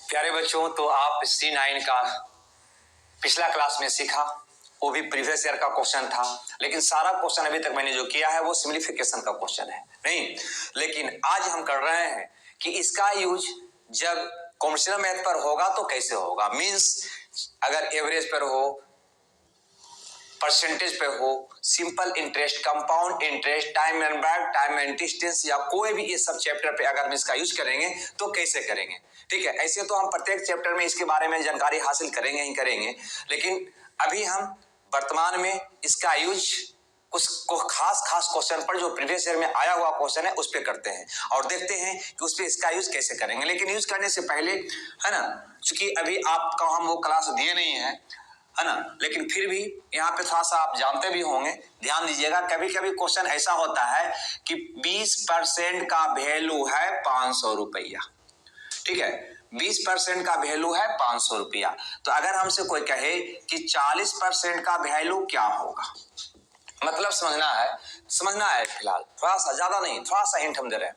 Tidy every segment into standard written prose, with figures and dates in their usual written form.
प्यारे बच्चों, तो आप C9 का पिछला क्लास में सीखा, वो भी प्रीवियस ईयर का क्वेश्चन था, लेकिन सारा क्वेश्चन अभी तक मैंने जो किया है वो सिंप्लीफिकेशन का क्वेश्चन है नहीं। लेकिन आज हम कर रहे हैं कि इसका यूज जब कॉमर्शियल मैथ पर होगा तो कैसे होगा। मींस अगर एवरेज पर हो, परसेंटेज पे हो, simple interest, compound interest, time and back, time and distance, या कोई भी ये सब चैप्टर पे अगर हम इसका यूज करेंगे तो कैसे करेंगे। ठीक है, ऐसे तो हम प्रत्येक चैप्टर में इसके बारे में जानकारी हासिल करेंगे ही करेंगे, लेकिन अभी हम वर्तमान में इसका यूज कुछ खास क्वेश्चन पर जो प्रीवियस ईयर में आया हुआ क्वेश्चन है उस पे करते हैं और देखते हैं कि उस पे इसका यूज कैसे करेंगे। लेकिन यूज करने से पहले, है ना, चूंकि अभी आपका हम वो क्लास दिए नहीं है ना, लेकिन फिर भी यहाँ पे थोड़ा सा आप जानते भी होंगे, ध्यान दीजिएगा। कभी कभी क्वेश्चन ऐसा होता है कि 20% का वैल्यू है 500 रुपया। ठीक है, 20% का वैल्यू है 500 रुपया। तो अगर हमसे कोई कहे कि 40% का वैल्यू क्या होगा, मतलब समझना है फिलहाल, थोड़ा सा, ज्यादा नहीं, थोड़ा सा हिंट हम दे रहे हैं,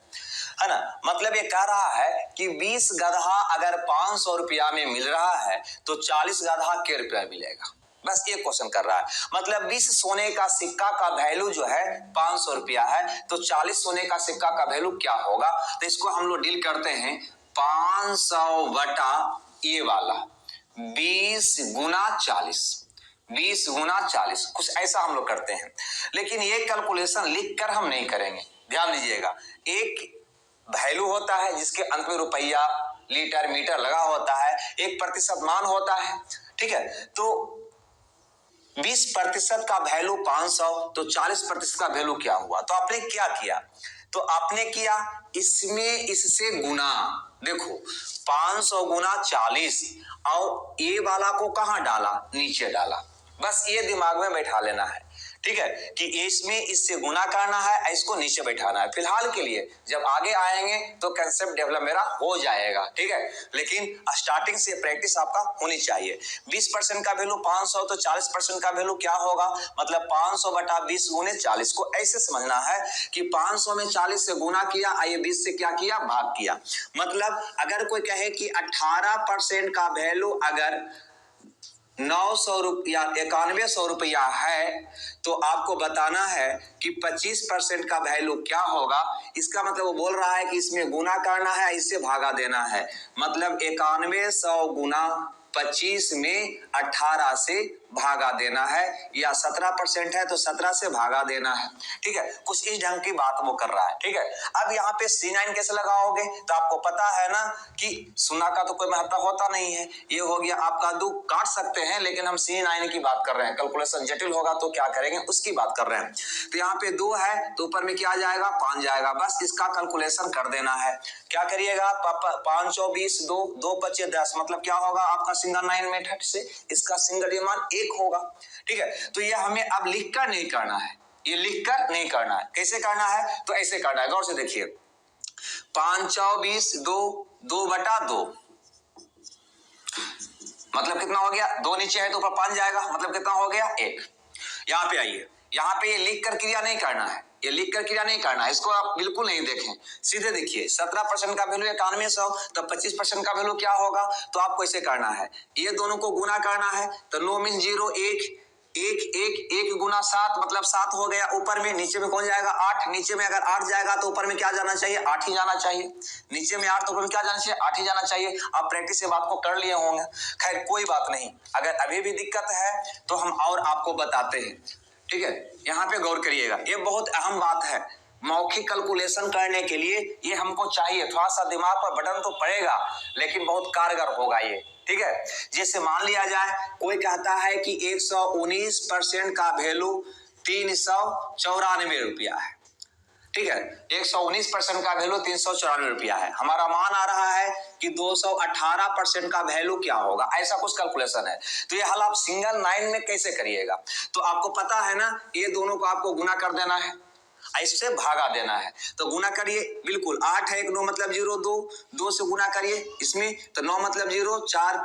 है ना। मतलब ये कह रहा है कि 20 गधा अगर 500 रुपया में मिल रहा है तो 40 गधा के रुपया मिलेगा। बस ये क्वेश्चन कर रहा है। मतलब 20 सोने का सिक्का का वैल्यू जो है 500 रुपया है, तो 40 सोने का सिक्का का वैल्यू क्या होगा। तो इसको हम लोग डील करते हैं 500 बटा ये वाला 20 गुना 40, कुछ ऐसा हम लोग करते हैं। लेकिन ये कैलकुलेशन लिख कर हम नहीं करेंगे, ध्यान दीजिएगा। एक वैल्यू होता है जिसके अंत में रुपया, लीटर, मीटर लगा होता है, एक प्रतिशत मान होता है। ठीक है, तो 20% का वैल्यू 500, तो 40% का वैल्यू क्या हुआ। तो आपने क्या किया, तो आपने किया इसमें इससे गुना। देखो 500 गुना 40, और ये वाला को कहां डाला, नीचे डाला। बस ये दिमाग में बैठा लेना है, ठीक है, कि इसमें इससे गुना करना है, इसको नीचे बैठाना है। फिलहाल के लिए जब आगे आएंगे तो कंसेप्ट डेवलप मेरा हो जाएगा, ठीक है। लेकिन स्टार्टिंग से प्रैक्टिस आपका होनी चाहिए। 20% का वैल्यू 500, तो 40% का वैल्यू क्या होगा, मतलब 500 बटा 20 गुने 40 को ऐसे समझना है कि 500 में 40 से गुना किया, आइए 20 से क्या किया, भाग किया। मतलब अगर कोई कहे कि 18% का वैल्यू अगर 900 रुपया, 9100 रुपया है, तो आपको बताना है कि 25% का वैल्यू क्या होगा। इसका मतलब वो बोल रहा है कि इसमें गुना करना है, इससे भागा देना है। मतलब 9100 गुना 25 में 18 से भागा देना है, या 17% है तो 17 से भागा देना है। ठीक है, कुछ इस ढंग की बात वो कर रहा है। ठीक है, अब यहाँ पे C9 कैसे लगाओगे, तो आपको पता है ना कि सुना का तो कोई महत्व होता नहीं है। ये हो गया आपका 2, काट सकते हैं, लेकिन हम C9 की बात कर रहे हैं। कैलकुलेशन जटिल होगा तो क्या करेंगे उसकी बात कर रहे हैं। तो यहाँ पे 2 है तो ऊपर में क्या आ जाएगा, 5 जाएगा। बस इसका कैलकुलेशन कर देना है। क्या करिएगा, 520, 2 25 10, मतलब क्या होगा आपका सिंगल 9 मेथड से इसका सिंगल मान 1 होगा। ठीक है, तो ये हमें अब लिखकर नहीं करना है, ये लिखकर नहीं करना है। कैसे करना है, तो ऐसे करना है, गौर से देखिए। 5 चौ 20, 2 बटा 2, मतलब कितना हो गया, 2 नीचे है तो ऊपर 5 जाएगा, मतलब कितना हो गया, 1। यहाँ पे आइए, यहाँ पे ये लिख कर क्रिया नहीं करना है, ये लिख कर क्रिया नहीं करना है, इसको आप बिल्कुल नहीं देखें, सीधे देखिए। 17% का वैल्यू 9100, तो 25% का वैल्यू क्या होगा, तो आपको इसे करना है, ये दोनों को गुना करना है। तो 9 मीन 0, 1 गुना 7, मतलब 7 हो गया। ऊपर में, नीचे में कौन जाएगा, 8। नीचे में अगर 8 जाएगा तो ऊपर में क्या जाना चाहिए, 8 ही जाना चाहिए। नीचे में 8 तो ऊपर में क्या जाना चाहिए, 8 ही जाना चाहिए। आप प्रैक्टिस से बात को कर लिए होंगे। खैर कोई बात नहीं, अगर अभी भी दिक्कत है तो हम और आपको बताते हैं। ठीक है, यहाँ पे गौर करिएगा, ये बहुत अहम बात है। मौखिक कैलकुलेशन करने के लिए ये हमको चाहिए, थोड़ा सा दिमाग पर बटन तो पड़ेगा, लेकिन बहुत कारगर होगा ये। ठीक है, जैसे मान लिया जाए कोई कहता है कि 119% का वैल्यू 394 रुपया है। ठीक है, 119% का वैल्यू 394 रुपया है। हमारा मान आ रहा है कि 218% का वैल्यू क्या होगा, ऐसा कुछ कैलकुलेशन है। तो ये हल आप सिंगल 9 में कैसे करिएगा, तो आपको पता है ना, ये दोनों को आपको गुना कर देना है, इससे भागा देना है। तो गुना करिए, बिल्कुल 8 है 1, 9 मतलब 0, 2 से गुना करिए इसमें, तो 9 मतलब 0, 4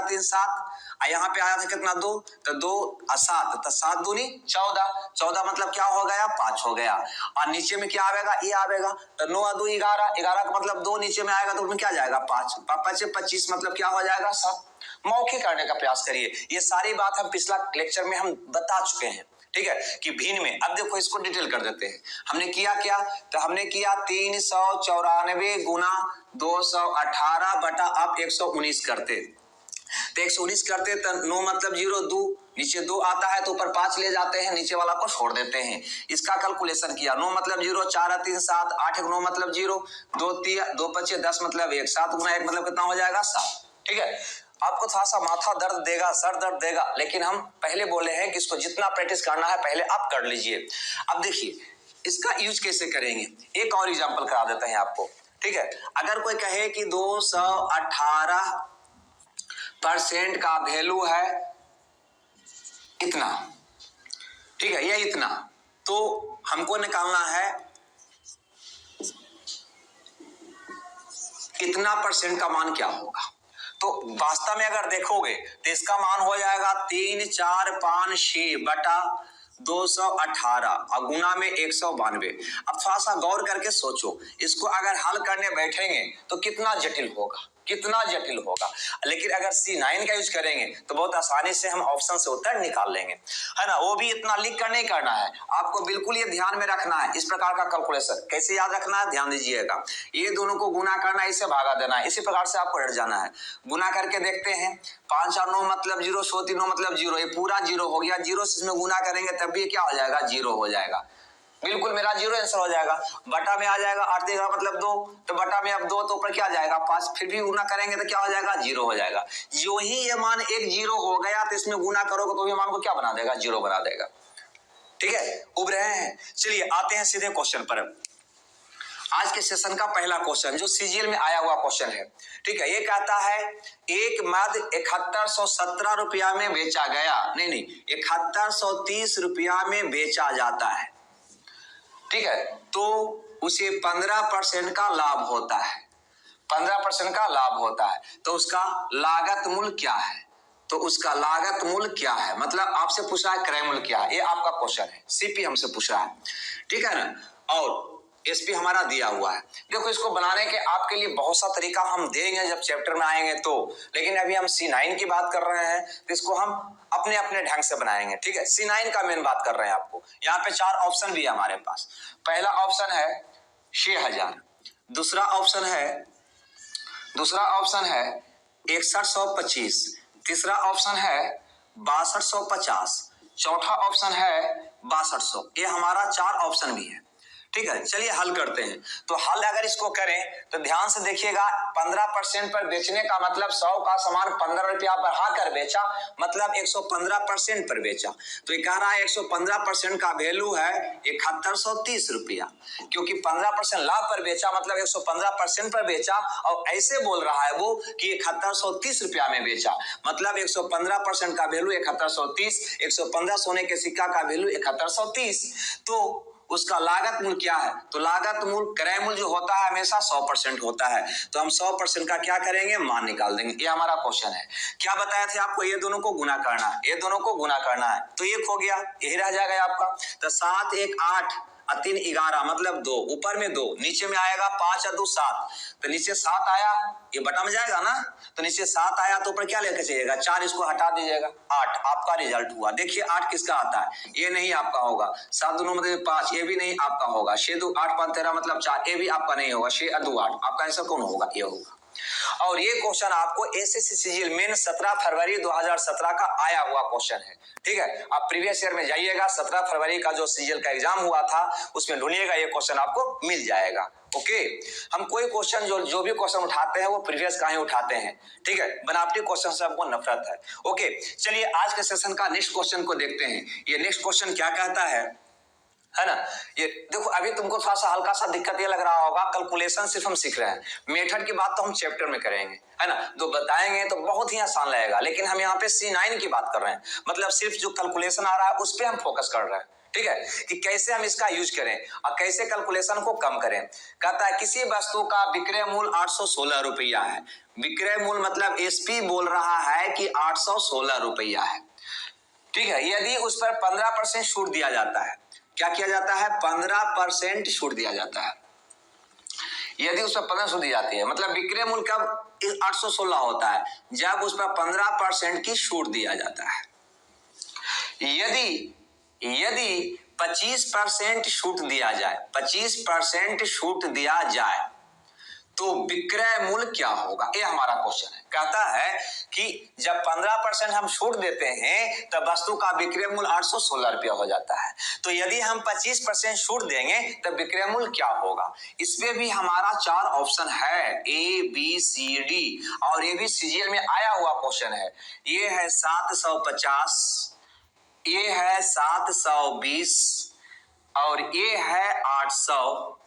3 7, यहाँ पे आया था कितना 2, तो 2 7, तो 7 दूनी 14, 14 मतलब क्या हो गया 5 हो गया। और नीचे में क्या आएगा ये आएगा, तो 9 2 11, 11 का मतलब 2 नीचे में आएगा तो उसमें क्या जाएगा 5, 5 से 25 मतलब क्या हो जाएगा 7। मौखिक करने का प्रयास करिए, ये सारी बात हम पिछला लेक्चर में हम बता चुके हैं, ठीक है कि भिन्न में। अब देखो इसको डिटेल कर देते हैं। हमने किया क्या, तो हमने किया 394 गुना 218 बटा आप 119 करते, तो 119 करते तो 9 मतलब 0, 2 नीचे 2 आता है तो ऊपर 5 ले जाते हैं, नीचे वाला को छोड़ देते हैं। इसका कैलकुलेशन किया, 9 मतलब 0, 4 3 7, 8 9 मतलब 0, 2 3 2 5 10 मतलब 1, 7 गुना 1 मतलब कितना हो जाएगा 7, ठीक है। आपको थोड़ा सा माथा दर्द देगा, सर दर्द देगा, लेकिन हम पहले बोले हैं कि इसको जितना प्रैक्टिस करना है पहले आप कर लीजिए। अब देखिए इसका यूज कैसे करेंगे, एक और एग्जांपल करा देते हैं आपको, ठीक है। अगर कोई कहे कि 218% का वैल्यू है इतना, ठीक है, ये इतना, तो हमको निकालना है इतना परसेंट का मान क्या होगा। तो वास्तव में अगर देखोगे तो इसका मान हो जाएगा 3456 बटा 218 और गुना में 192। अब थोड़ा सा गौर करके सोचो, इसको अगर हल करने बैठेंगे तो कितना जटिल होगा, कितना जटिल होगा। लेकिन अगर C9 का यूज करेंगे तो बहुत आसानी से हम ऑप्शन से उत्तर निकाल लेंगे, है ना। वो भी इतना लिख कर नहीं करना है, आपको बिल्कुल ये ध्यान में रखना है। इस प्रकार का कैलकुलेशन कैसे याद रखना है, ध्यान दीजिएगा। ये दोनों को गुना करना है, इसे भागा देना है, इसी प्रकार से आपको हट जाना है। गुना करके देखते हैं, 5 और 9 मतलब 0, 100 3 9 मतलब 0, ये पूरा 0 हो गया। 0 से इसमें गुना करेंगे तब भी क्या हो जाएगा 0 हो जाएगा, बिल्कुल मेरा 0 आंसर हो जाएगा। बटा में आ जाएगा 8 देगा मतलब 2, तो बटा में अब 2 तो ऊपर क्या आ जाएगा 5, फिर भी गुना करेंगे तो क्या हो जाएगा 0 हो जाएगा। जो ही ये मान एक 0 हो गया तो इसमें गुना करोगे तो ये मान को क्या बना देगा 0 बना देगा, ठीक है। उब रहे हैं, चलिए आते हैं सीधे क्वेश्चन पर। आज के सेशन का पहला क्वेश्चन जो सीजीएल में आया हुआ क्वेश्चन है, ठीक है। ये कहता है एक मद 7117 रुपया में बेचा गया, नहीं 7130 रुपया में बेचा जाता है, ठीक है, तो उसे 15% का लाभ होता है, 15% का लाभ होता है, तो उसका लागत मूल्य क्या है, तो उसका लागत मूल्य क्या है, मतलब आपसे पूछा है क्रय मूल्य क्या है, ये आपका क्वेश्चन है, सीपी हमसे पूछा है, ठीक है ना। और एसपी हमारा दिया हुआ है। देखो इसको बनाने के आपके लिए बहुत सा तरीका हम देंगे जब चैप्टर में आएंगे तो, लेकिन अभी हम C9 की बात कर रहे हैं तो इसको हम अपने अपने ढंग से बनाएंगे, ठीक है। C9 का मेन बात कर रहे हैं आपको। यहाँ पे 4 ऑप्शन भी है हमारे पास। पहला ऑप्शन है 6000, दूसरा ऑप्शन है 6125, तीसरा ऑप्शन है 6250, चौथा ऑप्शन है 6200। ये हमारा 4 ऑप्शन भी है, ठीक है। चलिए हल करते हैं। तो हल अगर इसको करें तो ध्यान से देखिएगा, 15% पर बेचने का मतलब 100 का सामान 15 रुपया बढ़ा कर बेचा, मतलब 115% पर बेचा। तो ये कह रहा है 115% का वैल्यू है 7130 रुपया, क्योंकि 15% लाभ पर बेचा मतलब 115% पर बेचा, और ऐसे बोल रहा है वो कि 7130 रुपया में बेचा, मतलब 115% का वैल्यू 7130, 115 सोने के सिक्का का वैल्यू 7130। तो उसका लागत मूल्य क्या है, तो लागत मूल्य क्रय मूल्य जो होता है हमेशा 100% होता है, तो हम 100% का क्या करेंगे मान निकाल देंगे। ये हमारा क्वेश्चन है। क्या बताया थे आपको, ये दोनों को गुना करना है, ये दोनों को गुना करना है, तो 1 हो गया, यही रह जाएगा आपका। तो 7 1 8 और 3 11 मतलब 2, ऊपर में 2, नीचे में आएगा 5 और 2 7, तो नीचे 7 आया, ये बटा में जाएगा ना, तो नीचे 7 आया तो ऊपर क्या लेकर चाहिएगा 4, इसको हटा दीजिएगा 8, आपका रिजल्ट हुआ। देखिए 8 किसका आता है, ये नहीं आपका होगा। 7 2 मतलब 5, ये भी नहीं आपका होगा। 6 2 8 5 13 मतलब 4, ये भी आपका नहीं होगा। 6 और 2 8, आपका आंसर कौन होगा, ये होगा। और ये क्वेश्चन आपको एसएससी सीजीएल मेन 17 फरवरी 2017 का आया हुआ क्वेश्चन है, ठीक है। आप प्रीवियस ईयर में जाइएगा, 17 फरवरी का जो सीजीएल का एग्जाम हुआ था उसमें ढूंढिएगा, ये क्वेश्चन आपको मिल जाएगा। ओके, हम कोई क्वेश्चन जो भी क्वेश्चन उठाते हैं वो प्रीवियस का ही उठाते हैं, ठीक है। बनावटी क्वेश्चन से हमको नफरत है। ओके, चलिए आज के सेशन का नेक्स्ट क्वेश्चन को देखते हैं। ये नेक्स्ट क्वेश्चन क्या कहता है ना। ये देखो अभी तुमको थोड़ा सा हल्का सा दिक्कत ये लग रहा होगा, कैलकुलेशन सिर्फ हम सीख रहे हैं, मेथड की बात तो हम चैप्टर में करेंगे, है ना। तो बताएंगे तो बहुत ही आसान लगेगा, लेकिन हम यहाँ पे C9 की बात कर रहे हैं, मतलब सिर्फ जो कैलकुलेशन आ रहा है उस पर हम फोकस कर रहे हैं, ठीक है, कि कैसे हम इसका यूज करें और कैसे कैलकुलेशन को कम करें। कहता है किसी वस्तु का विक्रय मूल्य 816 रुपया है। विक्रय मूल्य मतलब एसपी बोल रहा है कि 816 रुपया है। ठीक है, यदि उस पर 15% छूट दिया जाता है, क्या किया जाता है, 15% छूट दिया जाता है। यदि उस पर 15 छूट दी जाती है, मतलब विक्रय मूल्य कब 816 होता है, जब उस पर 15% की छूट दिया जाता है। यदि 25% छूट दिया जाए, 25% छूट दिया जाए तो विक्रय मूल्य क्या होगा, ये हमारा क्वेश्चन है। कहता है कि जब 15% हम छूट देते हैं तब वस्तु का विक्रय मूल्य 816 रुपया हो जाता है। तो यदि हम 25% छूट देंगे तब विक्रय मूल्य क्या होगा। इसमें भी हमारा 4 ऑप्शन है, ए बी सी डी, और ये भी सीजीएल में आया हुआ क्वेश्चन है। ये है 750, ये है 720 और ये है 800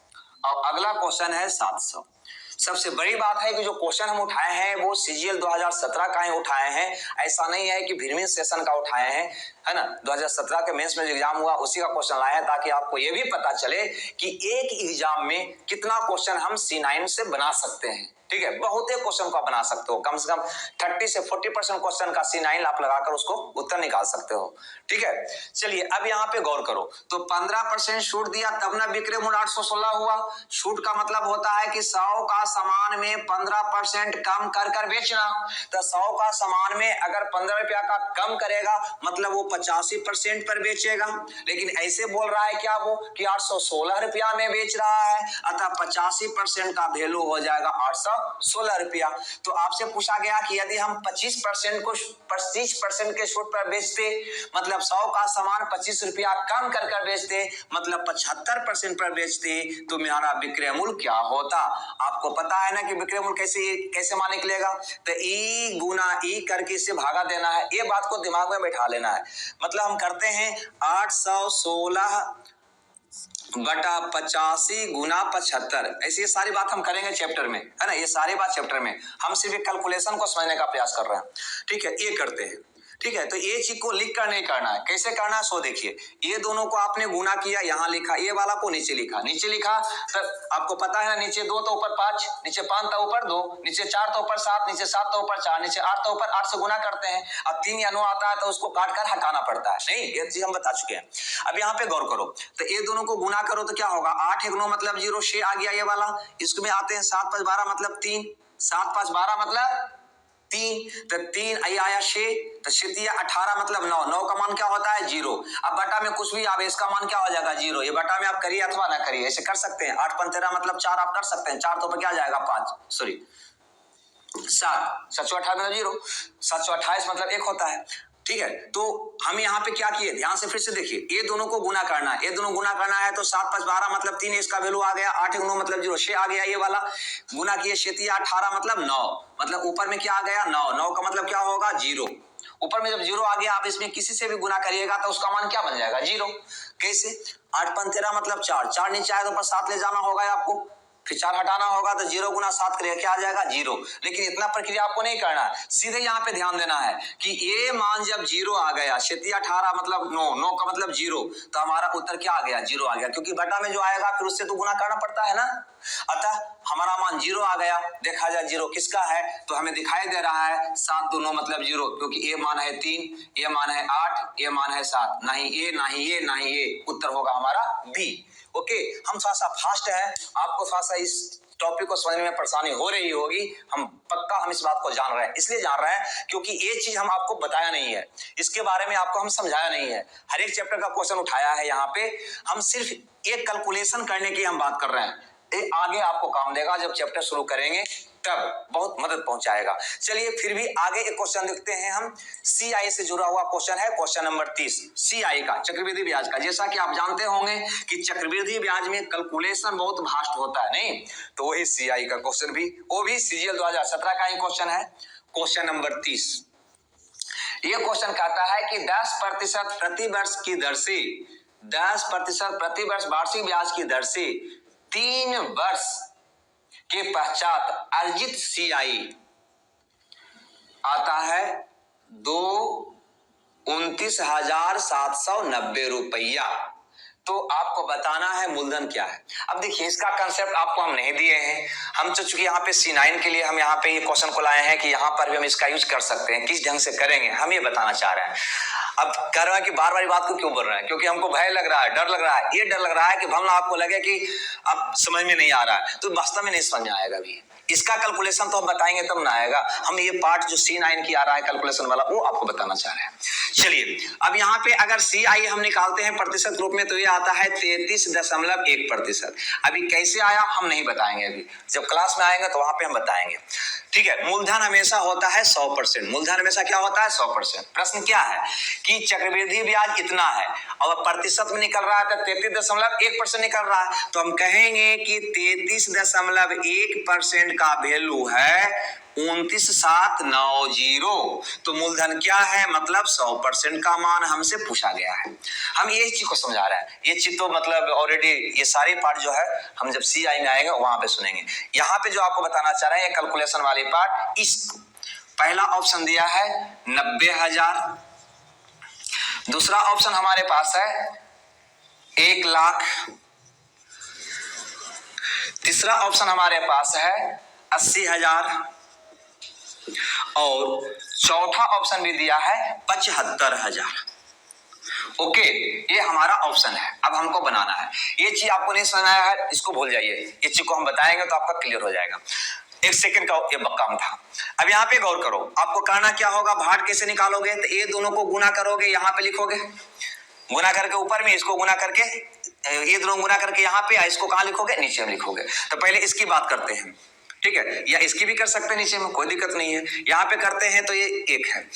और अगला क्वेश्चन है 700। सबसे बड़ी बात है कि जो क्वेश्चन हम उठाए हैं वो सीजीएल 2017 का ही उठाए हैं। ऐसा नहीं है कि भिन्न सेशन का उठाए हैं, है ना। 2017 के मेंस में जो एग्जाम हुआ उसी का क्वेश्चन लाया है, ताकि आपको ये भी पता चले कि एक एग्जाम में कितना क्वेश्चन हम C9 से बना सकते हैं। ठीक है, बहुत ही क्वेश्चन को आप बना सकते हो, कम से कम 30 से 40% क्वेश्चन का C9 आप लगाकर उसको उत्तर निकाल सकते हो। ठीक है, चलिए अब यहाँ पे गौर करो। तो 15% छूट दिया तब ना विक्रय मूल्य 816 हुआ। छूट का मतलब होता है कि 100 का सामान में 15% कम कर कर बेचना। तो 100 का सामान में अगर 15 रुपया का कम करेगा मतलब वो 85% पर बेचेगा, लेकिन ऐसे बोल रहा है क्या वो कि 816 रुपया में बेच रहा है, अतः 85% का वैल्यू हो जाएगा 816 रुपया। तो आपसे पूछा गया कि यदि हम 25% के छूट पर बेचते, मतलब 100 का सामान 25 रुपया कम कर कर बेचते, मतलब 75% पर बेचते, तो मेरा विक्रय मूल्य क्या होता। आपको पता है ना कि विक्रय मूल्य कैसे मान निकलेगा। तो ई गुना ई करके इसे भागा देना है, ये बात को दिमाग में बैठा लेना है। मतलब हम करते हैं 816 बटा 85 गुना 75, ऐसी ये सारी बात हम करेंगे चैप्टर में, है ना। ये सारी बात चैप्टर में, हम सिर्फ कैलकुलेशन को समझने का प्रयास कर रहे हैं। ठीक है, ये करते हैं। ठीक है, तो ये चीज को लिख कर नहीं करना है, कैसे करना है सो देखिए। ये दोनों को आपने गुना किया, यहाँ लिखा, ये वाला को नीचे लिखा, तो आपको पता है ना, नीचे 2 तो ऊपर 5, नीचे 5 तो ऊपर 2, नीचे 4 तो ऊपर 7, नीचे 7 तो ऊपर 4, नीचे 8 तो ऊपर 8 से गुना करते हैं। अब 3 या 9 आता है तो उसको काट कर हटाना पड़ता है, नहीं, ये चीज हम बता चुके हैं। अब यहाँ पे गौर करो, तो ये दोनों को गुना करो तो क्या होगा, 8 1 9 मतलब 0, 6 आ गया ये वाला। इसमें आते हैं 7 5 12 मतलब 3, 7 5 12 मतलब 3, तो 3 आया 6, तो 6 18 मतलब 9, 9 का मान क्या होता है 0। अब बटा में कुछ भी आवे, इसका मान क्या हो जाएगा 0। ये बटा में आप करिए अथवा ना करिए, ऐसे कर सकते हैं। 8 5 13 मतलब 4 आप कर सकते हैं, 4 तो पर क्या जाएगा 5, सॉरी 7, 728 मतलब 0, 728 मतलब 1 होता है। ठीक है, तो हम यहाँ पे क्या किए, ध्यान से फिर से देखिए, ये दोनों को गुना करना है, ये दोनों गुना करना है, तो 7 5 12 मतलब 3, इसका वैल्यू आ गया, 8 1 9 मतलब 0, 6 आ गया ये वाला, गुना किए 6 18 मतलब 9, मतलब ऊपर में क्या आ गया 9, 9 का मतलब क्या होगा 0। ऊपर में जब 0 आ गया, आप इसमें किसी से भी गुना करिएगा तो उसका मान क्या बन जाएगा 0। कैसे, 8 5 13 मतलब 4, 4 नीचे आया तो ऊपर 7 ले जाना होगा आपको, फिर 4 हटाना होगा तो 0 गुना 7 करिएगा, क्या आ जाएगा 0। लेकिन इतना प्रक्रिया आपको नहीं करना है, सीधे यहाँ पे ध्यान देना है कि ये मान जब 0 आ गया, 6 18 मतलब 9, 9 का मतलब 0, तो हमारा उत्तर क्या आ गया 0 आ गया, क्योंकि बटा में जो आएगा फिर उससे तो गुना करना पड़ता है ना। अतः हमारा मान 0 आ गया। देखा जाए 0 किसका है, तो हमें दिखाई दे रहा है 7 2 9 मतलब 0, क्योंकि ये मान है 3, ये मान है 8, ये मान है 7, नहीं ये नहीं ये नहीं ये, उत्तर होगा हमारा बी। ओके, हम थोड़ा सा फास्ट है, आपको थोड़ा सा इस टॉपिक को समझने में परेशानी हो रही होगी, हम पक्का हम इस बात को जान रहे हैं, इसलिए जान रहे हैं क्योंकि ये चीज हम आपको बताया नहीं है, इसके बारे में आपको हम समझाया नहीं है। हर एक चैप्टर का क्वेश्चन उठाया है, यहाँ पे हम सिर्फ एक कैलकुलेशन करने की हम बात कर रहे हैं। ये आगे आपको काम देगा, जब चैप्टर शुरू करेंगे तब बहुत मदद पहुंचाएगा। चलिए फिर भी आगे एक क्वेश्चन देखते हैं हम, सीआई से जुड़ा हुआ क्वेश्चन है, क्वेश्चन नंबर 30, सीआई का, चक्रवृद्धि ब्याज का। जैसा कि आप जानते होंगे कि चक्रवृद्धि ब्याज में कैलकुलेशन बहुत भास्ट होता है, नहीं, तो वही सीआई का क्वेश्चन भी, वो भी सीजीएल 2017 का ही क्वेश्चन है, क्वेश्चन नंबर 30। ये क्वेश्चन कहता है कि 10% प्रति वर्ष की दर से, 10% प्रति वर्ष वार्षिक ब्याज की दर से 3 वर्ष के पश्चात अर्जित सीआई आता है 2,29,790 रुपया। तो आपको बताना है मूलधन क्या है। अब देखिए इसका कंसेप्ट आपको हम नहीं दिए हैं, हम तो चूंकि यहाँ पे C9 के लिए हम यहाँ पे ये क्वेश्चन को लाए हैं कि यहाँ पर भी हम इसका यूज कर सकते हैं, किस ढंग से करेंगे हम ये बताना चाह रहे हैं। अब कह रहे हैं कि बार बार बात को क्यों बोल रहे हैं, क्योंकि हमको भय लग रहा है, डर लग रहा है। ये डर लग रहा है कि भला आपको लगे कि अब समझ में नहीं आ रहा है, तो वास्तव में नहीं समझ में आएगा भी। इसका कैलकुलेशन तो हम बताएंगे तब ना आएगा। हम ये पार्ट जो C9 की आ रहा है कैलकुलेशन वाला, वो आपको बताना चाह रहे हैं। चलिए अब यहाँ पे अगर CI हम निकालते हैं प्रतिशत रूप में तो ये आता है 33.1%। अभी कैसे आया हम नहीं बताएंगे, अभी जब क्लास में आएंगे तो वहां पे हम बताएंगे। ठीक है, मूलधन हमेशा होता है 100%। मूलधन हमेशा क्या होता है 100%। प्रश्न क्या है कि चक्रवृद्धि ब्याज इतना है और प्रतिशत में निकल रहा है तो 33.1% निकल रहा है, तो हम कहेंगे कि 33.1% का वैल्यू है 29,790। तो मूलधन क्या है, मतलब 100% का मान हमसे पूछा गया है। हम ये चीज को समझा रहे हैं। ये चीज तो मतलब ऑलरेडी ये सारे पार्ट जो है हम जब CI में आएंगे वहां पे सुनेंगे। यहाँ पे जो आपको बताना चाह रहे हैं कैलकुलेशन वाली पार्ट, इस पहला ऑप्शन दिया है 90,000, दूसरा ऑप्शन हमारे पास है 1 लाख, तीसरा ऑप्शन हमारे पास है 80,000 और चौथा ऑप्शन भी दिया है 75,000। ओके, ये हमारा ऑप्शन है। अब हमको बनाना है। ये चीज आपको नहीं समझ आया है, इसको भूल जाइए, ये चीज को हम बताएंगे तो आपका क्लियर हो जाएगा। 1 सेकंड का ये काम था। अब यहाँ पे गौर करो, आपको करना क्या होगा, भाग कैसे निकालोगे, तो ये दोनों को गुना करोगे, यहाँ पे लिखोगे, गुना करके ऊपर में इसको गुना करके, ये दोनों गुना करके यहाँ पे, इसको कहाँ लिखोगे, नीचे में लिखोगे। तो पहले इसकी बात करते हैं, ठीक है, या इसकी भी कर सकते हैं नीचे में, कोई दिक्कत नहीं है। यहाँ पे करते हैं तो ये 1 है,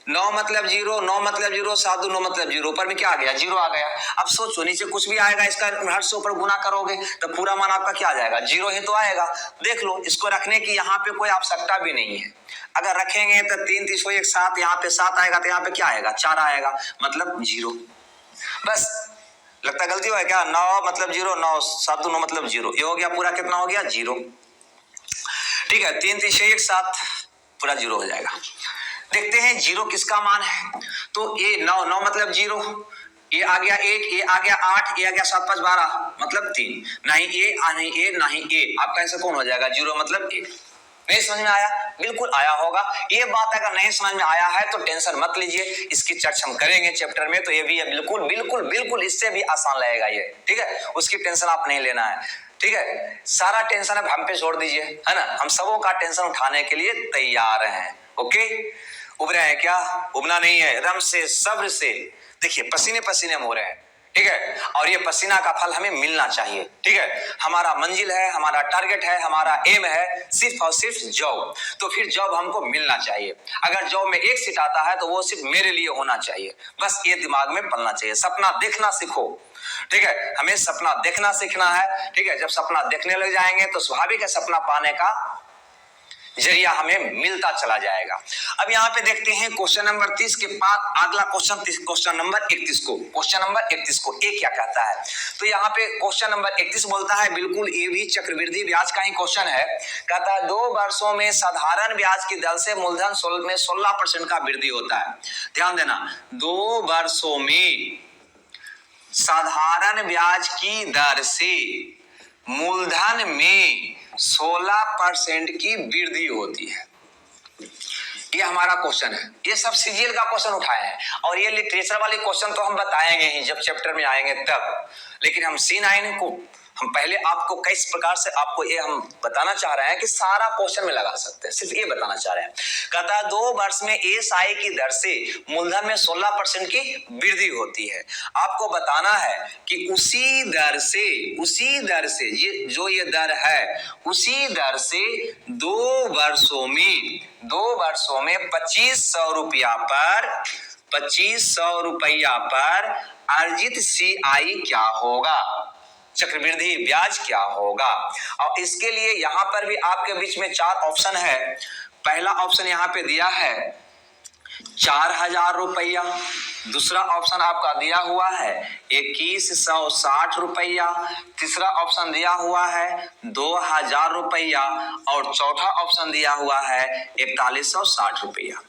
9 मतलब 0, 9 मतलब 0, 7 9 मतलब 0, ऊपर में क्या आ गया, 0 आ गया। अब सोचो नीचे कुछ भी आएगा, इसका हर से ऊपर गुना करोगे तो पूरा मान आपका क्या आ जाएगा, 0 ही तो आएगा। देख लो, इसको रखने की यहाँ पे कोई आवश्यकता भी नहीं है। अगर रखेंगे तो 3 3 1 7, यहाँ पे 7 आएगा तो यहाँ पे क्या आएगा, 4 आएगा, मतलब 0। बस लगता गलती हुआ है क्या, 9 मतलब 0, 9 7 9 मतलब 0, ये हो गया पूरा, कितना हो गया, 0। ठीक है, 3 3 1 7 पूरा 0 हो जाएगा। देखते हैं 0 किसका मान है, तो ये 9 9 मतलब 0, ये आ गया 1, ये आ गया 8, ये आ गया 7 5 12 मतलब 3, नहीं ये नहीं ये नहीं ये, आपका आंसर कौन हो जाएगा, 0 मतलब 1। नहीं समझ में आया, बिल्कुल आया होगा। ये बात अगर नहीं समझ में आया है तो टेंशन मत लीजिए, इसकी चर्चा हम करेंगे चैप्टर में, तो ये भी है बिल्कुल बिल्कुल बिल्कुल, इससे भी आसान लगेगा ये, ठीक है, उसकी टेंशन आप नहीं लेना है, ठीक है। सारा टेंशन अब हम पे छोड़ दीजिए, है ना, हम सबों का टेंशन उठाने के लिए तैयार हैं। ओके, उब रहे हैं क्या, उबना नहीं है, रम से सब्र से, देखिए पसीने पसीने हम हो रहे हैं, ठीक है, और ये पसीना का फल हमें मिलना चाहिए, ठीक है। हमारा मंजिल है, हमारा टारगेट है, हमारा एम है सिर्फ और सिर्फ जॉब, तो फिर जॉब हमको मिलना चाहिए। अगर जॉब में 1 सीट आता है तो वो सिर्फ मेरे लिए होना चाहिए, बस ये दिमाग में पलना चाहिए। सपना देखना सीखो, ठीक है, हमें सपना देखना सीखना है, ठीक है। जब सपना देखने लग जाएंगे तो स्वाभाविक है सपना पाने का जरिया हमें मिलता चला जाएगा। अब यहाँ पे देखते हैं क्वेश्चन नंबर 30 के बाद अगला क्वेश्चन, क्वेश्चन नंबर 31 को, क्वेश्चन नंबर 31 को ये क्या कहता है, तो यहाँ पे क्वेश्चन नंबर 31 बोलता है, बिल्कुल ये भी चक्रवृद्धि ब्याज का ही क्वेश्चन है। कहता है 2 वर्षों में साधारण ब्याज की दर से मूलधन में 16% का वृद्धि होता है। ध्यान देना, 2 वर्षों में साधारण ब्याज की दर से मूलधन में 16% की वृद्धि होती है। ये हमारा क्वेश्चन है, ये सब सीजीएल का क्वेश्चन उठाए हैं, और ये लिटरेचर वाले क्वेश्चन तो हम बताएंगे ही जब चैप्टर में आएंगे तब, लेकिन हम C9 को हम पहले आपको किस प्रकार से आपको ये हम बताना चाह रहे हैं कि सारा क्वेश्चन में लगा सकते हैं, सिर्फ ये बताना चाह रहे हैं। कहता है 2 वर्ष में एसआई की दर से मूलधन में 16% की वृद्धि होती है। आपको बताना है कि उसी दर से ये जो ये दर है, उसी दर से 2 वर्षों में 2500 रुपया पर अर्जित सीआई क्या होगा, चक्रवृद्धि ब्याज क्या होगा। और इसके लिए यहां पर भी आपके बीच में 4 ऑप्शन है। पहला ऑप्शन यहां पे दिया है 4,000 रुपया, दूसरा ऑप्शन आपका दिया हुआ है 2160 रुपया, तीसरा ऑप्शन दिया हुआ है 2,000 रुपया और चौथा ऑप्शन दिया हुआ है 4160 रुपया।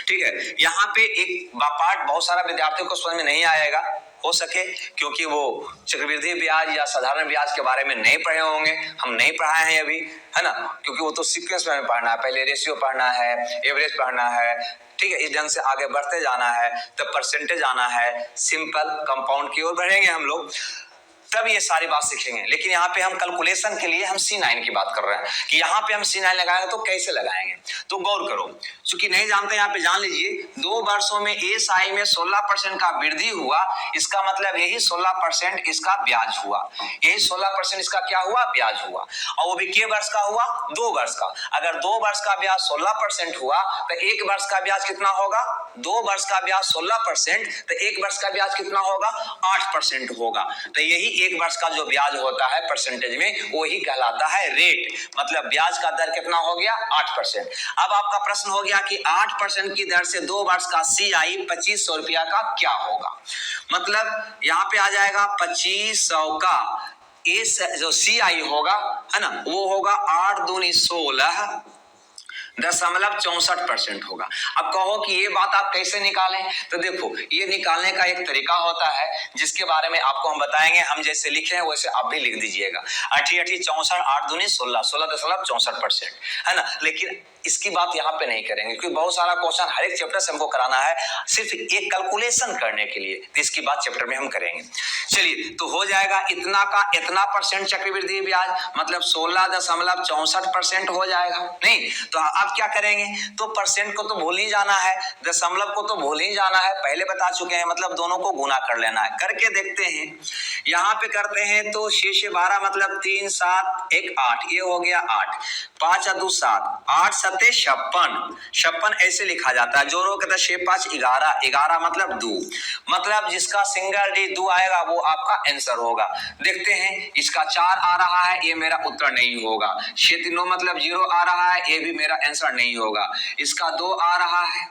ठीक है, यहाँ पे एक पार्ट बहुत सारा विद्यार्थियों को समझ में नहीं आएगा, हो सके, क्योंकि वो चक्रवृद्धि ब्याज या साधारण ब्याज के बारे में नहीं पढ़े होंगे, हम नहीं पढ़ाए हैं अभी, है ना, क्योंकि वो तो सीक्वेंस में पढ़ना है, पहले रेशियो पढ़ना है, एवरेज पढ़ना है, ठीक है, इस ढंग से आगे बढ़ते जाना है, तब परसेंटेज आना है, सिंपल कंपाउंड की ओर बढ़ेंगे हम लोग, तब ये सारी बात सीखेंगे। लेकिन यहाँ पे हम कैलकुलेशन के लिए हम C9 की बात कर रहे हैं कि यहाँ पे हम C9 लगाएंगे तो कैसे लगाएंगे, तो गौर करो, चूंकि नहीं जानते यहाँ पे जान लीजिए, 2 वर्षों में SI में 16% का वृद्धि हुआ, इसका मतलब यही 16% इसका ब्याज हुआ, यही 16% इसका क्या हुआ, ब्याज हुआ, और वो भी के वर्ष का हुआ, 2 वर्ष का। अगर 2 वर्ष का ब्याज 16% हुआ तो 1 वर्ष का ब्याज कितना होगा, 2 वर्ष का ब्याज 16% तो 1 वर्ष का ब्याज कितना होगा, 8% होगा। तो यही 1 वर्ष का जो ब्याज होता है परसेंटेज में, वही कहलाता है रेट, मतलब ब्याज का दर कितना हो गया, 8%। अब आपका प्रश्न हो गया कि 8% की दर से 2 वर्ष का CI 2500 रुपया का क्या होगा, मतलब यहाँ पे आ जाएगा 2500 का इस जो CI होगा, है ना, वो होगा 8 दूनी 16 .64% होगा। अब कहो कि ये बात आप कैसे निकालें, तो देखो ये निकालने का एक तरीका होता है जिसके बारे में आपको हम बताएंगे, हम जैसे लिखे हैं वैसे आप भी लिख दीजिएगा, 8 64 8 दूनी 16 16.64%, है ना। लेकिन इसकी बात यहाँ पे नहीं करेंगे क्योंकि बहुत सारा क्वेश्चन हर एक चैप्टर से हमको कराना है, सिर्फ एक कैलकुलेशन करने के लिए, तो इसकी बात चैप्टर में हम करेंगे। चलिए, तो हो जाएगा इतना का इतना परसेंट चक्रवृद्धि ब्याज, मतलब 16.64% हो जाएगा। नहीं तो अब क्या करेंगे, तो परसेंट को तो भूल ही जाना है, दशमलव को तो भूल ही जाना है, पहले बता चुके हैं, मतलब दोनों को गुना कर लेना है। करके देखते हैं, यहाँ पे करते हैं तो 6 से 12 मतलब 3 7 1 8, ये हो गया 8, 5 और 2 7, 8 7 56 ऐसे लिखा जाता है, जोड़ो कहते 6 5 11, 11 मतलब 2, मतलब जिसका सिंगल डिजिट 2 आएगा वो आपका आंसर होगा। देखते हैं, इसका 4 आ रहा है, ये मेरा उत्तर नहीं होगा, 6 3 मतलब 0 आ रहा है, ये भी मेरा आंसर नहीं होगा, इसका 2 आ रहा है,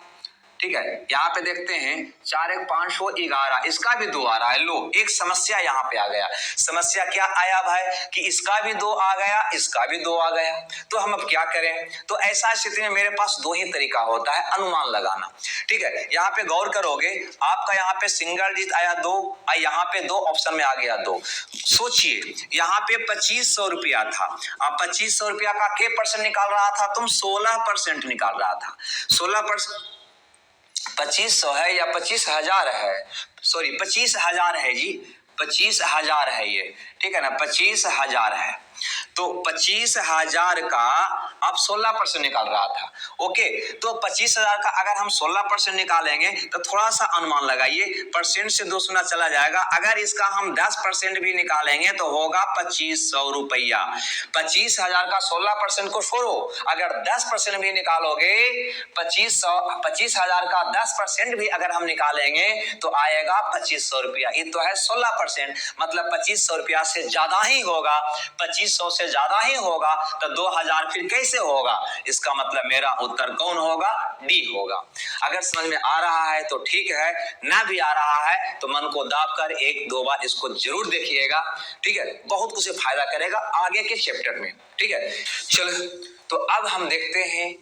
ठीक है। यहाँ पे देखते हैं 4 1 5 11, इसका भी 2 आ रहा है। लो, एक समस्या यहाँ पे आ गया, समस्या क्या आया भाई कि इसका भी 2 आ गया, इसका भी 2 आ गया, तो हम अब क्या करें, तो ऐसा स्थिति में मेरे पास 2 ही तरीका होता है अनुमान लगाना, ठीक है। यहाँ पे गौर करोगे, आपका यहाँ पे सिंगल डिजिट आया 2, यहाँ पे 2 ऑप्शन में आ गया 2, सोचिए यहाँ पे 2500 रुपया था, आप 2500 रुपया का के परसेंट निकाल रहा था, तुम 16% निकाल रहा था, 16%, 2500 है या 25,000 है, सॉरी 25,000 है जी, 25,000 है ये, ठीक है ना, 25,000 है, तो 25,000 का आप 16% निकाल रहा था, ओके। तो 25,000 का अगर हम 16% निकालेंगे तो थोड़ा सा अनुमान लगाइए, परसेंट से 2 गुना चला जाएगा, अगर इसका हम 10% भी निकालेंगे तो होगा 2500 रुपया। 25,000 का 16% को छोड़ो, अगर 10% भी निकालोगे, 25,000 का 10% भी अगर हम निकालेंगे तो आएगा 2500 रुपया, ये तो है 16%, मतलब 2500 रुपया से ज्यादा ही होगा, 2500 से ज्यादा ही होगा, तो 2000 फिर कैसे होगा, इसका मतलब मेरा उत्तर कौन होगा, डी होगा। अगर समझ में आ रहा है तो ठीक है, ना भी आ रहा है तो मन को दाब कर 1-2 बार इसको जरूर देखिएगा, ठीक है, बहुत कुछ फायदा करेगा आगे के चैप्टर में, ठीक है। चलो, तो अब हम देखते हैं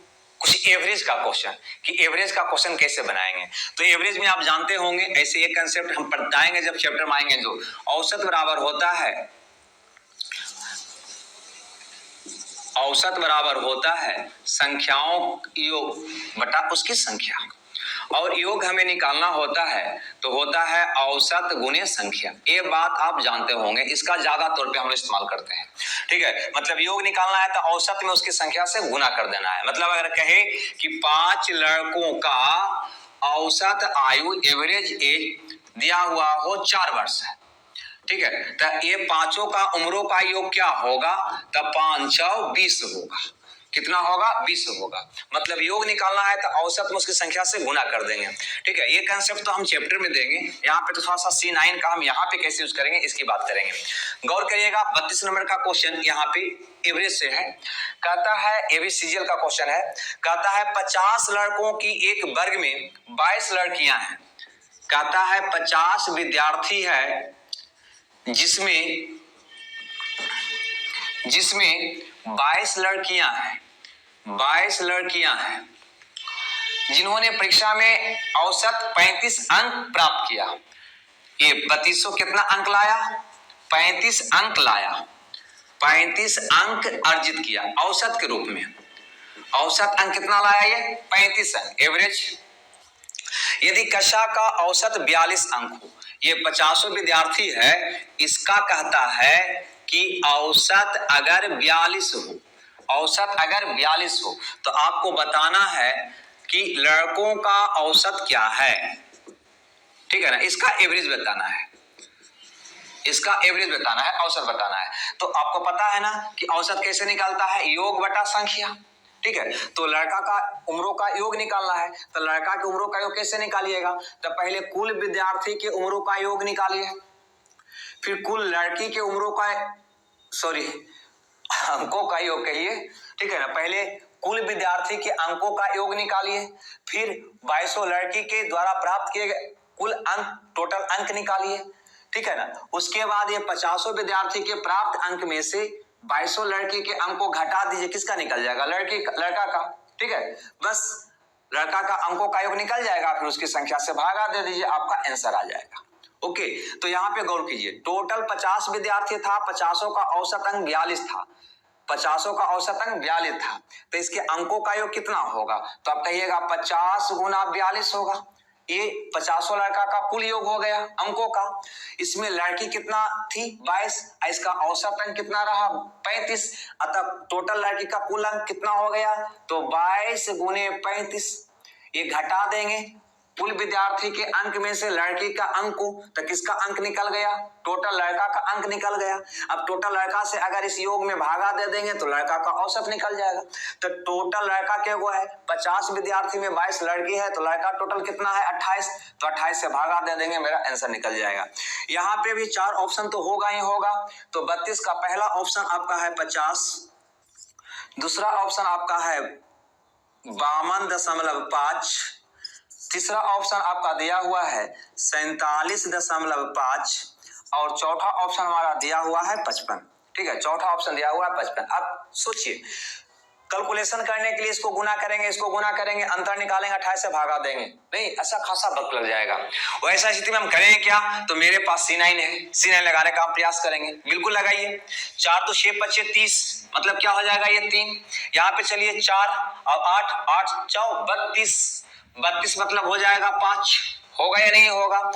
कुछ एवरेज का क्वेश्चन कि एवरेज का क्वेश्चन कैसे बनाएंगे। तो एवरेज में आप जानते होंगे, ऐसे एक कंसेप्ट हम बताएंगे जब चैप्टर में आएंगे, जो औसत बराबर होता है, औसत बराबर होता है संख्याओं योग बटा उसकी संख्या, और योग हमें निकालना होता है तो होता है औसत गुने संख्या। ये बात आप जानते होंगे, इसका ज्यादा तौर पे हम इस्तेमाल करते हैं, ठीक है। मतलब योग निकालना है तो औसत में उसकी संख्या से गुना कर देना है। मतलब अगर कहे कि 5 लड़कों का औसत आयु एवरेज एज दिया हुआ हो 4 वर्ष है, ठीक है, तो ये पांचों का उम्रों का योग क्या होगा, तो 5 6 20 होगा, कितना होगा, 20 होगा। मतलब योग निकालना है तो औसत में उसकी संख्या से गुना कर देंगे, ठीक है। ये कंसेप्ट तो हम चैप्टर में देंगे, यहाँ पे तो थोड़ा सा C9 का हम यहाँ पे कैसे यूज करेंगे इसकी बात करेंगे। गौर करिएगा, 32 नंबर का क्वेश्चन यहाँ पे एवरेज से है, कहता है एबीसीजीएल का क्वेश्चन है, कहता है 50 लड़कों की एक वर्ग में 22 लड़कियां हैं, कहता है 50 विद्यार्थी है जिसमें 22 लड़कियां हैं, 22 लड़कियां हैं जिन्होंने परीक्षा में औसत 35 अंक प्राप्त किया। ये 3200 कितना अंक लाया, 35 अंक लाया, 35 अंक अर्जित किया औसत के रूप में। औसत अंक कितना लाया, ये 35 अंक एवरेज। यदि कक्षा का औसत 42 अंक हो, ये 50 विद्यार्थी है, इसका कहता है कि औसत अगर 42 हो, औसत अगर 42 हो तो आपको बताना है कि लड़कों का औसत क्या है, ठीक है ना, इसका एवरेज बताना है, इसका एवरेज बताना है, औसत बताना है। तो आपको पता है ना कि औसत कैसे निकालता है, योग बटा संख्या, ठीक है। तो लड़का का उम्रों का योग निकालना है, तो लड़का के उम्रों का योग कैसे निकालिएगा, तो पहले कुल विद्यार्थी के उम्रों का योग निकालिए, फिर कुल लड़की के उम्रों का, सॉरी अंकों का योग कहिए, ठीक है ना, पहले कुल विद्यार्थी के अंकों का योग निकालिए, फिर 2200 लड़की के द्वारा प्राप्त किए गए कुल अंक, टोटल अंक निकालिए, ठीक है ना। उसके बाद ये 50 विद्यार्थी के प्राप्त अंक में से 2200 लड़की के अंक को घटा दीजिए, किसका निकल जाएगा, लड़का का, ठीक है। बस लड़का का अंकों का योग निकल जाएगा, फिर उसकी संख्या से भागा दे दीजिए, आपका आंसर आ जाएगा। ओके, तो यहाँ पे गौर कीजिए, टोटल 50 विद्यार्थी था, 50 का औसत अंक 42 था, 50 का औसत अंक 42 था, तो इसके अंकों का योग कितना होगा, तो आप कहिएगा 50 गुना 42 होगा। ये 50 लड़का का कुल योग हो गया अंकों का, इसमें लड़की कितना थी 22, इसका औसत अंक कितना रहा 35, अतः टोटल लड़की का कुल अंक कितना हो गया, तो 22 गुने 35, ये घटा देंगे कुल विद्यार्थी के अंक में से लड़की का अंक को, तो किसका अंक निकल गया, टोटल लड़का का अंक निकल गया। अब टोटल लड़का से अगर इस योग में भागा दे देंगे तो लड़का का औसत निकल जाएगा। तो टोटल लड़का क्या वो है 50 विद्यार्थी में 22 लड़की है, तो लड़का टोटल कितना है 28, तो 28 से भागा दे देंगे, मेरा आंसर निकल जाएगा। यहाँ पे भी 4 ऑप्शन तो होगा ही होगा, तो 32 का पहला ऑप्शन आपका है 50, दूसरा ऑप्शन आपका है 52.5, तीसरा ऑप्शन आपका दिया हुआ है 47.5 और चौथा ऑप्शन हमारा दिया हुआ है 55, ठीक है, चौथा ऑप्शन दिया हुआ है 55। अब सोचिए, कैलकुलेशन करने के लिए इसको गुना करेंगे, इसको गुना करेंगे, अंतर निकालेंगे, 28 से भागा देंगे, नहीं ऐसा खासा वक्त लग जाएगा। वैसा स्थिति में हम करेंगे क्या, तो मेरे पास C9 है, C9 लगाने का हम प्रयास करेंगे, बिल्कुल लगाइए। 4 तो 6 5 30, मतलब क्या हो जाएगा ये 3, यहाँ पे चलिए 4 और 8, 8 4 32, 32 मतलब हो जाएगा 5, होगा या नहीं होगा,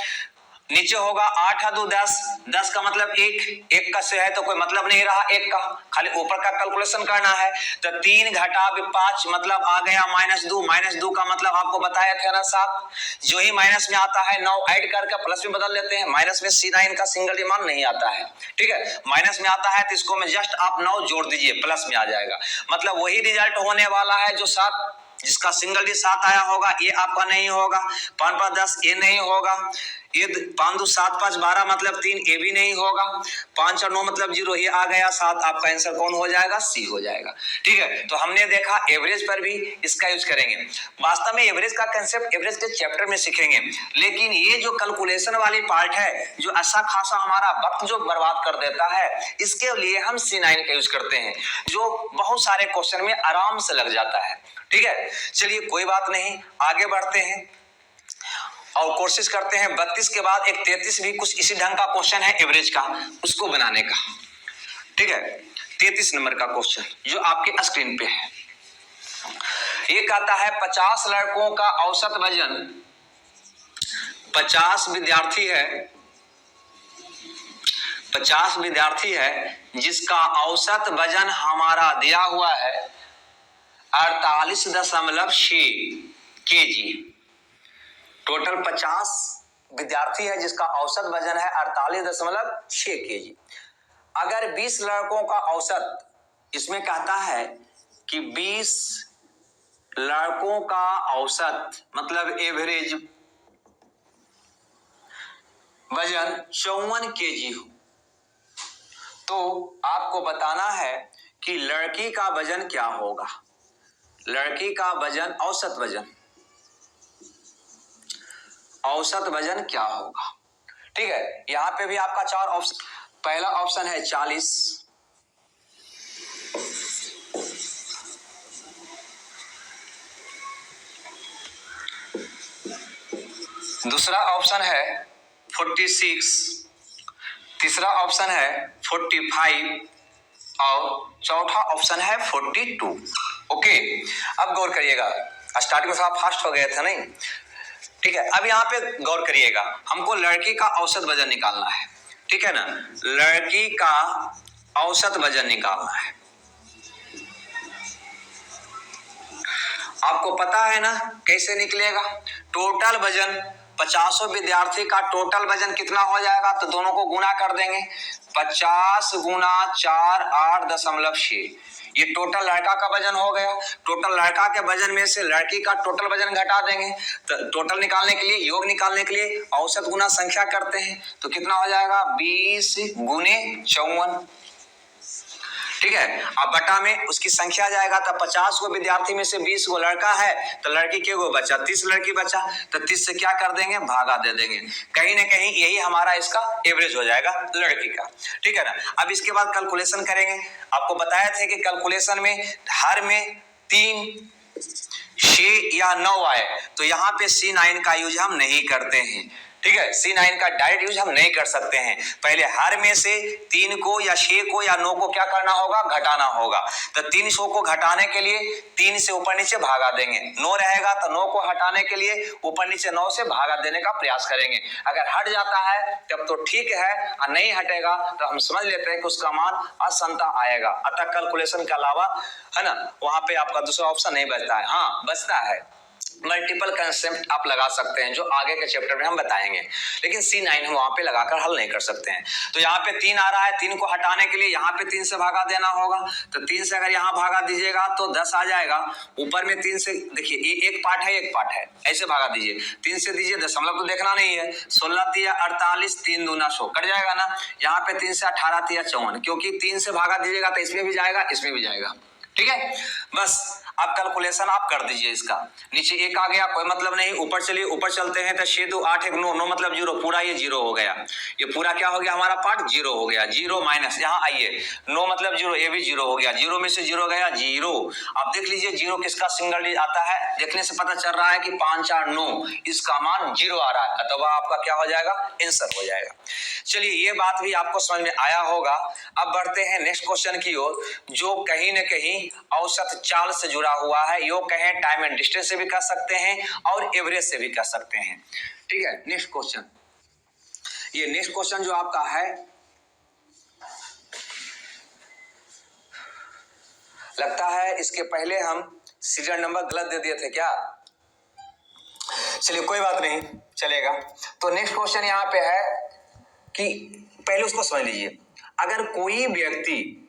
नीचे होगा 8 2 10, 10 का मतलब 1, 1 का से है तो कोई मतलब नहीं रहा 1 का, खाली ऊपर का कैलकुलेशन करना है। तो 3 घटा 5 मतलब आ गया -2, -2 का मतलब आपको बताया था ना 7, जो ही माइनस में आता है 9 ऐड करके प्लस में बदल लेते हैं, माइनस में C9 का सिंगल डिमांड नहीं आता है, ठीक है, माइनस में आता है तो इसको में जस्ट आप 9 जोड़ दीजिए, प्लस में आ जाएगा, मतलब वही रिजल्ट होने वाला है जो 7, जिसका सिंगल डी 7 आया होगा, ये आपका नहीं होगा, 5 5 10 ये नहीं होगा, ये 5 2 7 5 12 मतलब 3 ये भी नहीं होगा, 5 और 9 मतलब 0 ये आ गया 7, आपका आंसर कौन हो जाएगा, C हो जाएगा, ठीक है। तो हमने देखा एवरेज पर भी इसका यूज करेंगे, वास्तव में एवरेज का कंसेप्ट एवरेज के चैप्टर में सीखेंगे, लेकिन ये जो कैलकुलेशन वाली पार्ट है जो अच्छा खासा हमारा वक्त जो बर्बाद कर देता है, इसके लिए हम C9 का यूज करते हैं, जो बहुत सारे क्वेश्चन में आराम से लग जाता है, ठीक है। चलिए कोई बात नहीं, आगे बढ़ते हैं और कोशिश करते हैं 32 के बाद एक 33 भी कुछ इसी ढंग का क्वेश्चन है एवरेज का, उसको बनाने का, ठीक है। 33 नंबर का क्वेश्चन जो आपके स्क्रीन पे है, ये कहता है 50 लड़कों का औसत वजन, 50 विद्यार्थी है, 50 विद्यार्थी है जिसका औसत वजन हमारा दिया हुआ है 48.6 kg। टोटल 50 विद्यार्थी है जिसका औसत वजन है 48.6 kg। अगर 20 लड़कों का औसत, इसमें कहता है कि 20 लड़कों का औसत मतलब एवरेज वजन 54 kg हो, तो आपको बताना है कि लड़की का वजन क्या होगा, लड़की का वजन औसत वजन क्या होगा, ठीक है। यहां पे भी आपका 4 ऑप्शन, पहला ऑप्शन है 40, दूसरा ऑप्शन है 46, तीसरा ऑप्शन है 45 और चौथा ऑप्शन है 42। ओके, अब गौर करिएगा, स्टार्टिंग में थोड़ा फास्ट हो गए थे नहीं, ठीक है। अब यहाँ पे गौर करिएगा, हमको लड़की का औसत वजन निकालना है, ठीक है ना, लड़की का औसत वजन निकालना है। आपको पता है ना कैसे निकलेगा, टोटल वजन 50 विद्यार्थी का टोटल वजन कितना हो जाएगा, तो दोनों को गुना कर देंगे, 50 गुना 4 8.6, ये टोटल लड़का का वजन हो गया। टोटल लड़का के वजन में से लड़की का टोटल वजन घटा देंगे, तो टोटल निकालने के लिए, योग निकालने के लिए औसत गुना संख्या करते हैं, तो कितना हो जाएगा 20 गुने 54, ठीक है। अब बटा में उसकी संख्या जाएगा, तो 50 को विद्यार्थी में से 20 को लड़का है, तो लड़की के गो बचा, 30 लड़की बचा, तो 30 से क्या कर देंगे, भागा दे देंगे, कहीं ना कहीं यही हमारा इसका एवरेज हो जाएगा लड़की का, ठीक है ना। अब इसके बाद कैलकुलेशन करेंगे, आपको बताया था कि कैलकुलेशन में हर में 3, 6 या 9 आए, तो यहाँ पे C9 का यूज हम नहीं करते हैं, ठीक है। C9 का डायरेक्ट यूज हम नहीं कर सकते हैं, पहले हर में से 3 को या 6 को या 9 को क्या करना होगा, घटाना होगा। तो 300 को घटाने के लिए 3 से ऊपर नीचे भागा देंगे, 9 रहेगा तो 9 को हटाने के लिए ऊपर नीचे 9 से भागा देने का प्रयास करेंगे। अगर हट जाता है तब तो ठीक है, और नहीं हटेगा तो हम समझ लेते हैं कि उसका मान असंता आएगा। अतः कैलकुलेशन के अलावा, है ना, वहां पे आपका दूसरा ऑप्शन नहीं बचता है। हाँ, बचता है, मल्टीपल कंसेप्ट आप लगा सकते हैं, जो आगे के चैप्टर में हम बताएंगे, लेकिन C9 हम वहां पे लगाकर हल नहीं कर सकते हैं। तो यहाँ पे 3 आ रहा है, 3 को हटाने के लिए यहाँ पे 3 से भागा देना होगा, तो 3 से अगर यहाँ भागा दीजिएगा तो 10 आ जाएगा, ऊपर में 3 से देखिए एक पार्ट है, एक पार्ट है, ऐसे भागा दीजिए, 3 से दीजिए, दशमलव तो देखना नहीं है, 16 तिया 48, 3 दूना 100 कट जाएगा ना, यहाँ पे 3 से 18 तिया 54, क्योंकि 3 से भागा दीजिएगा तो इसमें भी जाएगा, इसमें भी जाएगा, ठीक है। बस अब कैलकुलेशन आप कर दीजिए, इसका नीचे 1 आ गया, कोई मतलब नहीं, ऊपर चलिए, ऊपर चलते हैं, तो 6 2 8 1 9 9 मतलब 0, पूरा ये 0 हो गया, ये पूरा क्या हो गया, हमारा पार्ट 0 हो गया, 0 माइनस यहाँ आइए, 9 मतलब 0, ये भी 0 हो गया, 0 में से 0 गया 0। आप देख लीजिए 0 किसका सिंगल डिजिट आता है, देखने से पता चल रहा है कि 5 4 9, इसका मान 0 आ रहा है, अथवा आपका क्या हो जाएगा, आंसर हो जाएगा। चलिए, ये बात भी आपको समझ में आया होगा। अब बढ़ते हैं नेक्स्ट क्वेश्चन की ओर, जो कहीं न कहीं औसत चाल से जुड़ा हुआ है, यो कहें टाइम एंड डिस्टेंस से भी कर सकते हैं और एवरेज से भी कर सकते हैं, ठीक है। नेक्स्ट क्वेश्चन, ये नेक्स्ट क्वेश्चन जो आपका है, लगता है इसके पहले हम सीरियल नंबर गलत दे दिए थे क्या, चलिए कोई बात नहीं, चलेगा। तो नेक्स्ट क्वेश्चन यहाँ पे है कि पहले उसको समझ लीजिए, अगर कोई व्यक्ति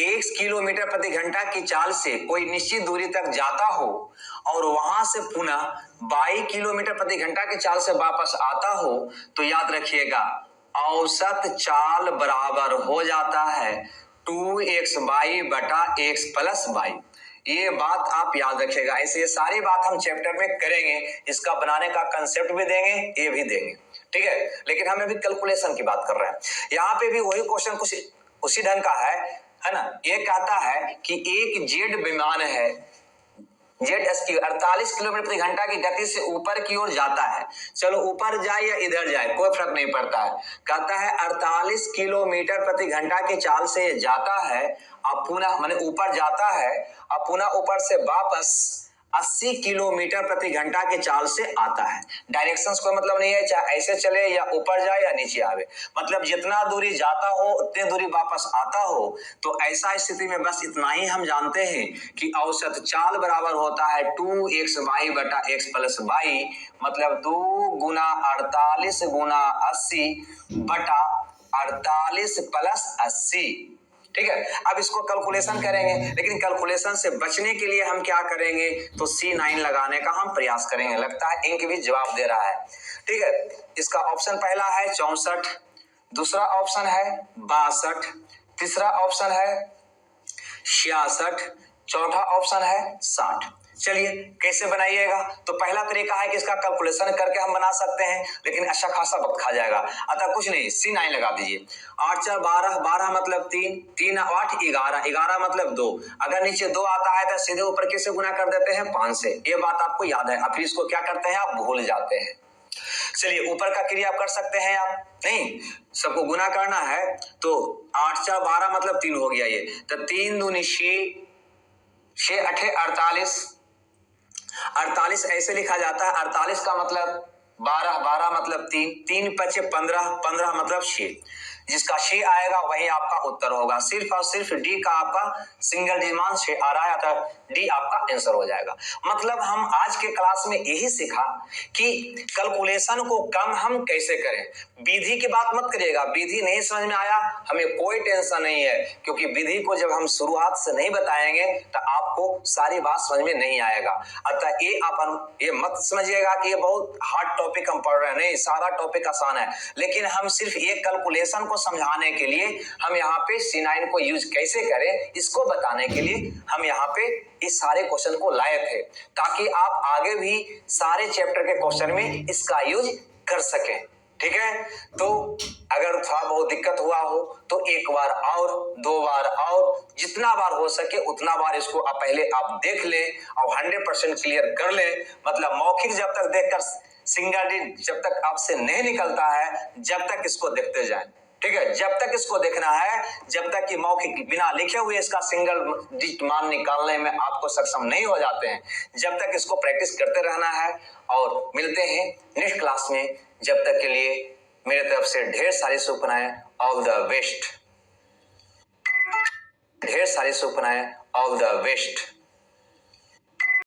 1 किलोमीटर प्रति घंटा की चाल से कोई निश्चित दूरी तक जाता हो और वहां से पुनः 22 किलोमीटर प्रति घंटा की चाल से वापस आता हो, तो याद रखिएगा औसत चाल बराबर हो जाता है 2xy बटा x प्लस y। ये बात आप याद रखिएगा, ऐसे ये सारी बात हम चैप्टर में करेंगे, इसका बनाने का कंसेप्ट भी देंगे, ये भी देंगे, ठीक है। लेकिन हम अभी कैलकुलेशन की बात कर रहे हैं, यहाँ पे भी वही क्वेश्चन कुछ उसी ढंग का है ना। ये कहता है कि एक जेट विमान है, जेट स्की 48 किलोमीटर प्रति घंटा की गति से ऊपर की ओर जाता है, चलो ऊपर जाए या इधर जाए कोई फर्क नहीं पड़ता है, कहता है 48 किलोमीटर प्रति घंटा की चाल से जाता है, अब पुनः माने ऊपर जाता है, अब पुनः ऊपर से वापस 80 किलोमीटर प्रति घंटा की चाल से आता है। डायरेक्शंस कोई मतलब नहीं है, चाहे ऐसे चले या ऊपर जाए या नीचे आवे, मतलब जितना दूरी जाता हो उतनी दूरी वापस आता हो। तो ऐसा स्थिति में बस इतना ही हम जानते हैं कि औसत चाल बराबर होता है 2xy बटा x प्लस y, मतलब 2 गुना 48 गुना 80 बटा 48 प्लस 80, ठीक है। अब इसको कैलकुलेशन करेंगे, लेकिन कैलकुलेशन से बचने के लिए हम क्या करेंगे, तो C9 लगाने का हम प्रयास करेंगे। लगता है इंक भी जवाब दे रहा है, ठीक है। इसका ऑप्शन पहला है 64, दूसरा ऑप्शन है 62, तीसरा ऑप्शन है 66, चौथा ऑप्शन है 60। चलिए कैसे बनाइएगा, तो पहला तरीका है कि इसका कैलकुलेशन करके हम बना सकते हैं, लेकिन अच्छा खासा वक्त खा जाएगा, अतः कुछ नहीं, C9 लगा दीजिए। 8 4 12, 12 मतलब 3, 3 8 11, 11 मतलब 2, अगर नीचे 2 आता है तो सीधे ऊपर किससे गुना कर देते हैं, 5 से, ये बात आपको याद है। अब फिर इसको क्या करते हैं, आप भूल जाते हैं। चलिए ऊपर का क्रिया आप कर सकते हैं आप नहीं, सबको गुना करना है तो 8 4 12 मतलब 3 हो गया ये, तो 3 दूनी 6, 6 8 48, 48 ऐसे लिखा जाता है, 48 का मतलब 12, 12 मतलब 3, 3 5 15, 15 मतलब 6, जिसका 6 आएगा वही आपका उत्तर होगा। सिर्फ और सिर्फ डी का आपका सिंगल डिजिट 6 आ रहा है, अतः डी आपका आंसर हो जाएगा। मतलब हम आज के क्लास में यही सीखा कि कैलकुलेशन को कम हम कैसे करें। विधि की बात मत करिएगा, विधि नहीं समझ में आया हमें कोई टेंशन नहीं है, क्योंकि विधि को जब हम शुरुआत से नहीं बताएंगे तो आपको सारी बात समझ में नहीं आएगा। अतः ये मत समझिएगा कि ये बहुत हार्ड टॉपिक हम पढ़ रहे हैं, नहीं, सारा टॉपिक आसान है, लेकिन हम सिर्फ एक कैलकुलेशन को समझाने के लिए हम यहाँ पे C9 को यूज कैसे करें इसको बताने के लिए हम यहाँ पे इस सारे क्वेश्चन को लाए थे, ताकि आप आगे भी सारे चैप्टर के क्वेश्चन में इसका यूज कर सकें। ठीक है, तो अगर थोड़ा बहुत दिक्कत हुआ हो तो एक बार और, 2 बार और, जितना बार हो सके उतना बार इसको पहले आप देख ले और 100% क्लियर कर ले। मतलब मौखिक जब तक देखकर सिंगल डिजिट जब तक आपसे नहीं निकलता है, जब तक इसको देखते जाएं। ठीक है, जब तक इसको देखना है, जब तक कि मौखिक बिना लिखे हुए इसका सिंगल डिजिट मान निकालने में आपको सक्षम नहीं हो जाते हैं, जब तक इसको प्रैक्टिस करते रहना है। और मिलते हैं नेक्स्ट क्लास में, जब तक के लिए मेरे तरफ से ढेर सारी शुभकामनाएं, ऑल द बेस्ट। ढेर सारी शुभकामनाएं, ऑल द बेस्ट।